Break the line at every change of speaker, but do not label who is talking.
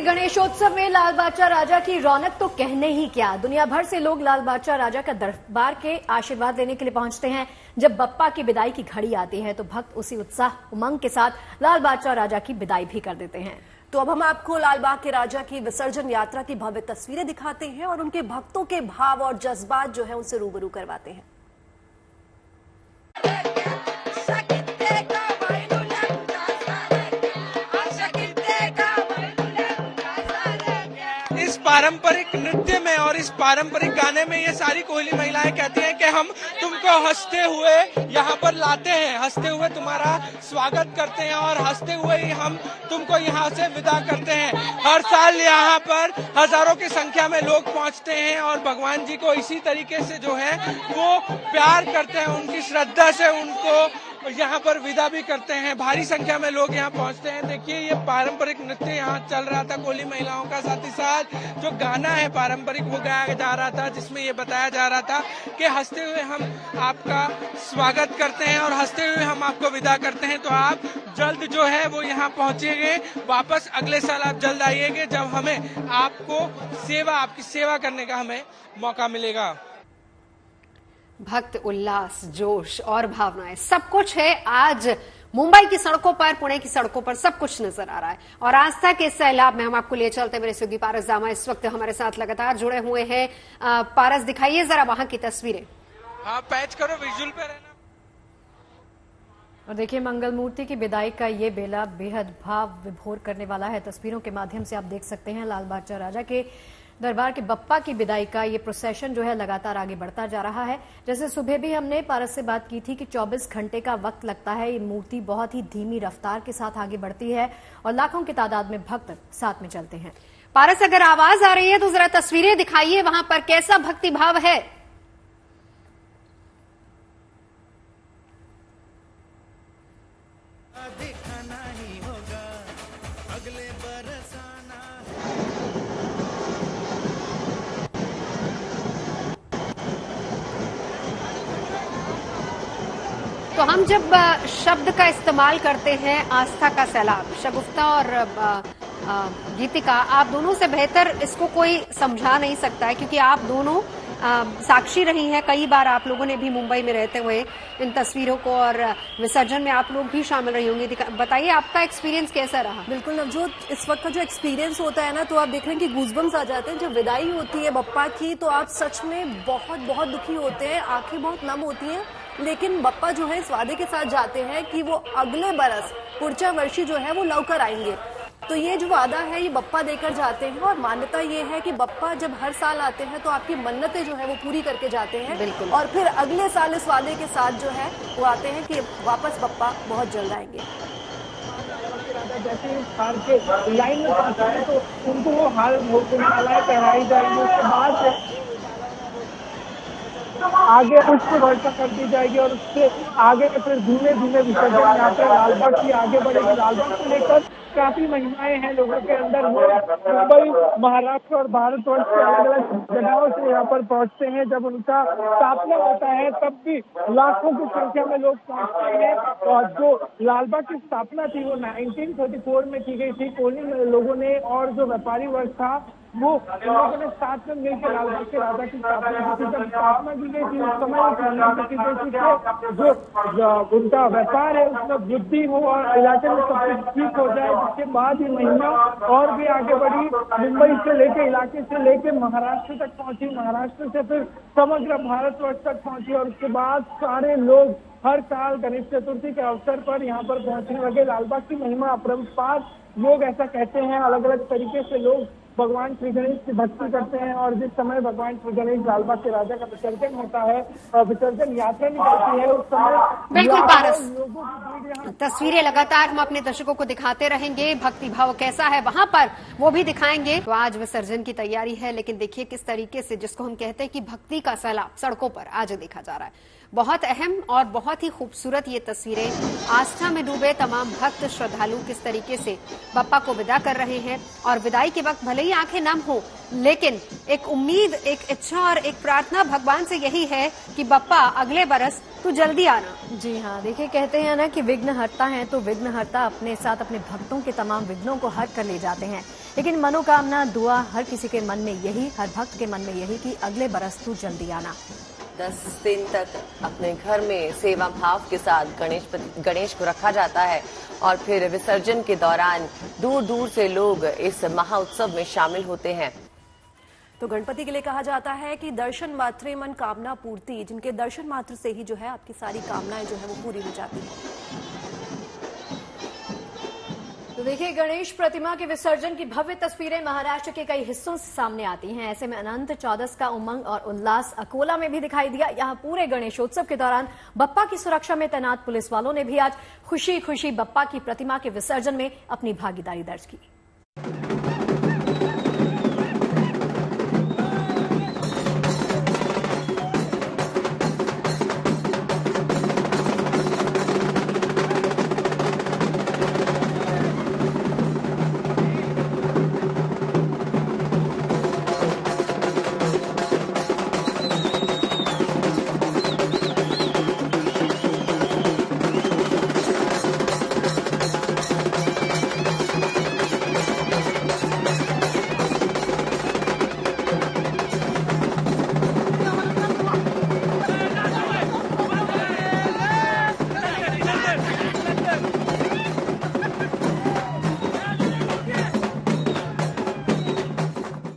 गणेशोत्सव में लाल बादशाह राजा की रौनक तो कहने ही क्या। दुनिया भर से लोग लाल बादशाह राजा का दरबार के आशीर्वाद लेने के लिए पहुंचते हैं। जब बप्पा की विदाई की घड़ी आती है तो भक्त उसी उत्साह उमंग के साथ लाल बादशाह राजा की विदाई भी कर देते हैं।
तो अब हम आपको लाल बाग के राजा की विसर्जन यात्रा की भव्य तस्वीरें दिखाते हैं और उनके भक्तों के भाव और जज्बात जो है उनसे रूबरू करवाते हैं।
इस पारंपरिक नृत्य में और इस पारंपरिक गाने में ये सारी कोहली महिलाएं कहती हैं कि हम तुमको हंसते हुए यहाँ पर लाते हैं, हंसते हुए तुम्हारा स्वागत करते हैं और हंसते हुए ही हम तुमको यहाँ से विदा करते हैं। हर साल यहाँ पर हजारों की संख्या में लोग पहुँचते हैं और भगवान जी को इसी तरीके से जो है वो प्यार करते हैं, उनकी श्रद्धा से उनको यहाँ पर विदा भी करते हैं। भारी संख्या में लोग यहाँ पहुँचते हैं। देखिए ये पारंपरिक नृत्य यहाँ चल रहा था कोहली महिलाओं का, साथ ही साथ जो गाना है पारंपरिक वो गाया जा रहा था जिसमें ये बताया जा रहा था कि हंसते हुए हम आपका स्वागत करते हैं और हंसते हुए हम आपको विदा करते हैं। तो आप जल्द जो है वो यहाँ पहुँचेंगे वापस, अगले साल आप जल्द आइएगा जब हमें आपकी सेवा करने का हमें मौका मिलेगा।
भक्त उल्लास, जोश और भावनाएं सब कुछ है। आज मुंबई की सड़कों पर, पुणे की सड़कों पर सब कुछ नजर आ रहा है और आस्था के सैलाब में हम आपको ले चलते। मेरे सहयोगी पारस दामा इस वक्त हमारे साथ लगातार जुड़े हुए हैं। पारस, दिखाइए जरा वहां की तस्वीरें।
हाँ, पैच करो, विजुअल पे रहना।
और देखिए मंगल मूर्ति की विदाई का ये बेला बेहद भाव विभोर करने वाला है। तस्वीरों के माध्यम से आप देख सकते हैं लाल बादशाह राजा के दरबार के बप्पा की विदाई का ये प्रोसेशन जो है लगातार आगे बढ़ता जा रहा है। जैसे सुबह भी हमने पारस से बात की थी कि 24 घंटे का वक्त लगता है। ये मूर्ति बहुत ही धीमी रफ्तार के साथ आगे बढ़ती है और लाखों की तादाद में भक्त साथ में चलते हैं। पारस, अगर आवाज आ रही है तो जरा तस्वीरें दिखाइए, वहां पर कैसा भक्ति भाव है। तो हम जब शब्द का इस्तेमाल करते हैं आस्था का सैलाब, शगुफ्ता और गीतिका, आप दोनों से बेहतर इसको कोई समझा नहीं सकता है क्योंकि आप दोनों साक्षी रही हैं। कई बार आप लोगों ने भी मुंबई में रहते हुए इन तस्वीरों को, और विसर्जन में आप लोग भी शामिल रही होंगी। बताइए आपका एक्सपीरियंस कैसा रहा।
बिल्कुल नवजोत, इस वक्त का जो एक्सपीरियंस होता है ना, तो आप देख रहे हैं कि गूज़बम्स आ जाते हैं। जब विदाई होती है बप्पा की तो आप सच में बहुत बहुत दुखी होते हैं, आंखें बहुत नम होती हैं। लेकिन बप्पा जो है इस वादे के साथ जाते हैं कि वो अगले बरस पुरचा वर्षी जो है वो लौकर आएंगे। तो ये जो वादा है ये बप्पा देकर जाते हैं और मान्यता ये है कि बप्पा जब हर साल आते हैं तो आपकी मन्नतें जो है वो पूरी करके जाते हैं।
बिल्कुल।
और फिर अगले साल इस वादे के साथ जो है वो आते हैं कि वापस बप्पा बहुत जल्द आएंगे।
जैसे हार के लाइन में पहुंचते हैं तो उनको वो हार मालाएं पहनाई जाएंगी, उसके बाद आगे पुष्प वर्षा कर दी जाएगी और उससे आगे फिर धीमे धीमे विसर्जन यहाँ पे लालबाग की आगे बढ़ेगी। लालबाग को लेकर काफी महिमाएं हैं लोगों के अंदर। वो मुंबई, महाराष्ट्र और भारतवर्ष के अलग अलग जगहों से यहाँ पर पहुंचते हैं। जब उनका स्थापना होता है तब भी लाखों की संख्या में लोग पहुंचते हैं। और जो लालबाग की स्थापना थी वो 1934 में की गई थी। कोहली लोगों ने और जो व्यापारी वर्ग था वो लोगों ने साथ में मिलकर लालबाग के राजा की स्थापना की थी। जब स्थापना की गई थी उस समय की गई थी कि जो उनका व्यापार है उसमें वृद्धि हो और इलाके में सब कुछ ठीक हो जाए। जिसके बाद ये महिमा और भी आगे बढ़ी, मुंबई से लेके इलाके से लेके महाराष्ट्र तक पहुंची, महाराष्ट्र से फिर समग्र भारतवर्ष तक पहुंची और उसके बाद सारे लोग हर साल गणेश चतुर्थी के अवसर पर यहाँ पर पहुंचने लगे। लालबाग की महिमा अपरंपार, लोग ऐसा कहते हैं। अलग अलग तरीके से लोग भगवान श्री गणेश की भक्ति करते हैं और जिस समय भगवान श्री गणेश लालबाग के राजा का विसर्जन होता है और विसर्जन यात्रा निकलती है उस समय
बिल्कुल पारस, तस्वीरें लगातार हम अपने दर्शकों को दिखाते रहेंगे। भक्ति भाव कैसा है वहां पर वो भी दिखाएंगे। तो आज विसर्जन की तैयारी है, लेकिन देखिए किस तरीके से जिसको हम कहते हैं कि भक्ति का सैलाब सड़कों पर आज देखा जा रहा है।
बहुत अहम और बहुत ही खूबसूरत ये तस्वीरें, आस्था में डूबे तमाम भक्त श्रद्धालु किस तरीके से बप्पा को विदा कर रहे हैं। और विदाई के वक्त भले ही आंखें नम हो, लेकिन एक उम्मीद, एक इच्छा और एक प्रार्थना भगवान से यही है कि बप्पा अगले बरस तू जल्दी आना।
जी हाँ, देखिए कहते हैं ना कि विघ्नहर्ता हैं, तो विघ्नहर्ता अपने साथ अपने भक्तों के तमाम विघ्नों को हर कर ले जाते हैं। लेकिन मनोकामना, दुआ हर किसी के मन में यही, हर भक्त के मन में यही कि अगले बरस तू जल्दी आना।
10 दिन तक अपने घर में सेवा भाव के साथ गणेश को रखा जाता है और फिर विसर्जन के दौरान दूर दूर से लोग इस महाउत्सव में शामिल होते हैं।
तो गणपति के लिए कहा जाता है कि दर्शन मात्रे मन कामना पूर्ति, जिनके दर्शन मात्र से ही जो है आपकी सारी कामनाएं जो है वो पूरी हो जाती है।
तो देखिए, गणेश प्रतिमा के विसर्जन की भव्य तस्वीरें महाराष्ट्र के कई हिस्सों से सामने आती हैं। ऐसे में अनंत चौदस का उमंग और उल्लास अकोला में भी दिखाई दिया। यहाँ पूरे गणेशोत्सव के दौरान बप्पा की सुरक्षा में तैनात पुलिस वालों ने भी आज खुशी खुशी बप्पा की प्रतिमा के विसर्जन में अपनी भागीदारी दर्ज की।